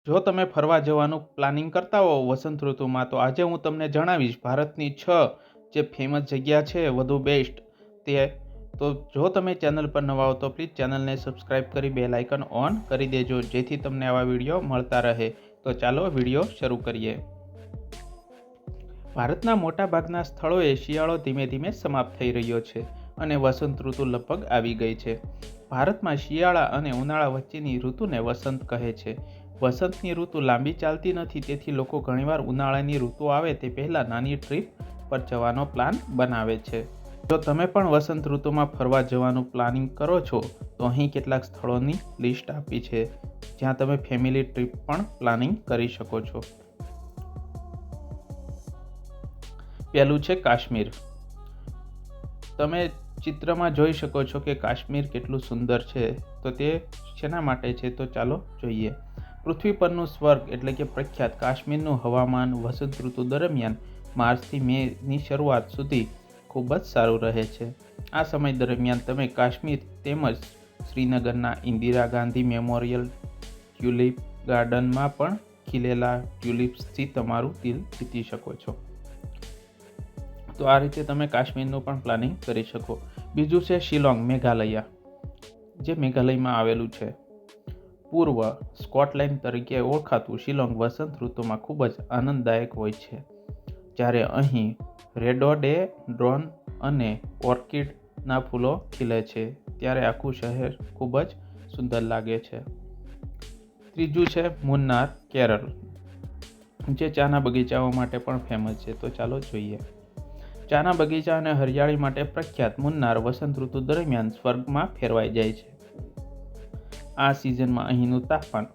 જો તમે ફરવા જવાનું પ્લાનિંગ કરતા હો વસંત ઋતુમાં, તો આજે હું તમને જણાવીશ ભારતની 6 જે ફેમસ જગ્યા છે વધુ બેસ્ટ તે. તો જો તમે ચેનલ પર નવા હો તો પ્લીઝ ચેનલને સબસ્ક્રાઈબ કરી બેલ આઇકન ઓન કરી દેજો, જેથી તમને આવા વિડીયો મળતા રહે. તો ચાલો વિડીયો શરૂ કરીએ. ભારતના મોટાભાગના સ્થળોએ શિયાળો ધીમે ધીમે સમાપ્ત થઈ રહ્યો છે અને વસંત ઋતુ લગભગ આવી ગઈ છે. ભારતમાં શિયાળા અને ઉનાળા વચ્ચેની ઋતુને વસંત કહે છે. વસંતની ઋતુ લાંબી ચાલતી નથી, તેથી લોકો ઘણીવાર ઉનાળાની ઋતુ આવે તે પહેલાં નાની ટ્રીપ પર જવાનો પ્લાન બનાવે છે. જો તમે પણ વસંત ઋતુમાં ફરવા જવાનું પ્લાનિંગ કરો છો, તો અહીં કેટલાક સ્થળોની લિસ્ટ આપી છે જ્યાં તમે ફેમિલી ટ્રીપ પણ પ્લાનિંગ કરી શકો છો. પહેલું છે કાશ્મીર. તમે ચિત્રમાં જોઈ શકો છો કે કાશ્મીર કેટલું સુંદર છે. તો તે શેના માટે છે, તો ચાલો જોઈએ. પૃથ્વી પરનું સ્વર્ગ એટલે કે પ્રખ્યાત કાશ્મીરનું હવામાન વસંત ઋતુ દરમિયાન માર્ચથી મેની શરૂઆત સુધી ખૂબ જ સારું રહે છે. આ સમય દરમિયાન તમે કાશ્મીર તેમજ શ્રીનગરના ઇન્દિરા ગાંધી મેમોરિયલ ટ્યુલિપ ગાર્ડનમાં પણ ખીલેલા ટ્યુલિપ્સથી તમારું દિલ જીતી શકો છો. તો આ રીતે તમે કાશ્મીરનું પણ પ્લાનિંગ કરી શકો. બીજું છે શિલોંગ, મેઘાલય, જે મેઘાલયમાં આવેલું છે. પૂર્વ સ્કોટલેન્ડ તરીકે ઓળખાતું શિલોંગ વસંત ઋતુમાં ખૂબ જ આનંદદાયક હોય છે. જ્યારે અહીં રેડોડેન્ડ્રોન અને ઓર્કિડના ફૂલો ખીલે છે, ત્યારે આખું શહેર ખૂબ જ સુંદર લાગે છે. ત્રીજું છે મુન્નાર, કેરળ, જે ચાના બગીચાઓ માટે પણ ફેમસ છે. તો ચાલો જોઈએ. ચાના બગીચા અને હરિયાળી માટે પ્રખ્યાત મુન્નાર વસંત ઋતુ દરમિયાન સ્વર્ગમાં ફેરવાઈ જાય છે. આ સિઝનમાં અહીંનું તાપમાન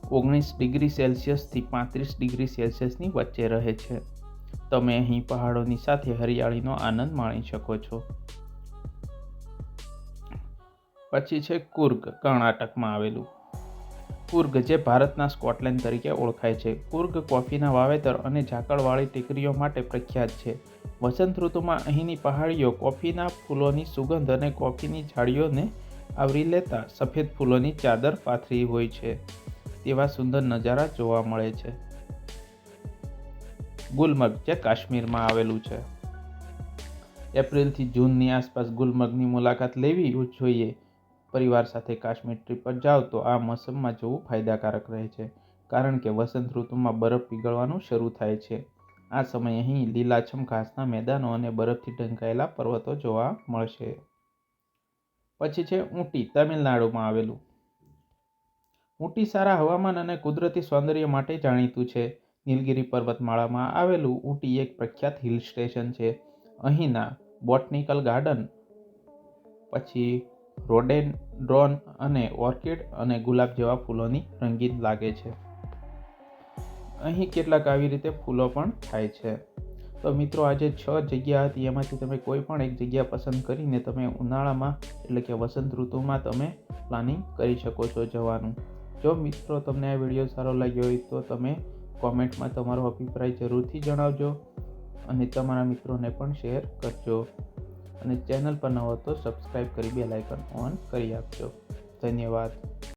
19°C થી 35°C વચ્ચે રહે છે. તમે અહીં પહાડોની સાથે હરિયાળીનો આનંદ માણી શકો છો. પછી છે કુર્ગ, કર્ણાટકમાં આવેલું. કુર્ગ, જે ભારતના સ્કોટલેન્ડ તરીકે ઓળખાય છે. કુર્ગ કોફીના વાવેતર અને ઝાકળવાળી ટેકરીઓ માટે પ્રખ્યાત છે. વસંત ઋતુમાં અહીંની પહાડીઓ કોફીના ફૂલોની સુગંધ અને કોફીની ઝાડીઓને આવરી લેતા સફેદ ફૂલોની ચાદર પાથરી હોય છે તેવા સુંદર નજારા જોવા મળે છે. ગુલમર્ગ, જે કાશ્મીરમાં આવેલું છે. એપ્રિલથી જૂનની આસપાસ ગુલમર્ગની મુલાકાત લેવી જોઈએ. પરિવાર સાથે કાશ્મીર ટ્રીપ પર જાઓ તો આ મોસમમાં જવું ફાયદાકારક રહે છે, કારણ કે વસંત ઋતુમાં બરફ પીગળવાનું શરૂ થાય છે. આ સમયે અહીં લીલાછમ ઘાસના મેદાનો અને બરફથી ઢંકાયેલા પર્વતો જોવા મળશે. પછી છે ઊટી, તમિલનાડુમાં આવેલું. ઊટી સારા હવામાન અને કુદરતી સૌંદર્ય માટે જાણીતું છે. નીલગિરી પર્વતમાળામાં આવેલું ઊટી એક પ્રખ્યાત હિલ સ્ટેશન છે. અહીંના બોટનિકલ ગાર્ડન, પછી રોડેન્ડ્રોન અને ઓર્કિડ અને ગુલાબ જેવા ફૂલોની રંગીન લાગે છે. અહીં કેટલાક આવી રીતે ફૂલો પણ થાય છે. તો મિત્રો, આજે 6 જગ્યા હતી, એમાંથી તમે કોઈ પણ એક જગ્યા પસંદ કરીને તમે ઉનાળામાં એટલે કે વસંત ઋતુમાં તમે પ્લાનિંગ કરી શકો છો જવાનું. જો મિત્રો તમને આ વિડીયો સારો લાગ્યો હોય તો તમે કોમેન્ટમાં તમારો અભિપ્રાય જરૂરથી જણાવજો અને તમારા મિત્રોને પણ શેર કરજો. અને ચેનલ પર ન હો તો સબસ્ક્રાઈબ કરી બેલ આઇકન ઓન કરી આપજો. ધન્યવાદ.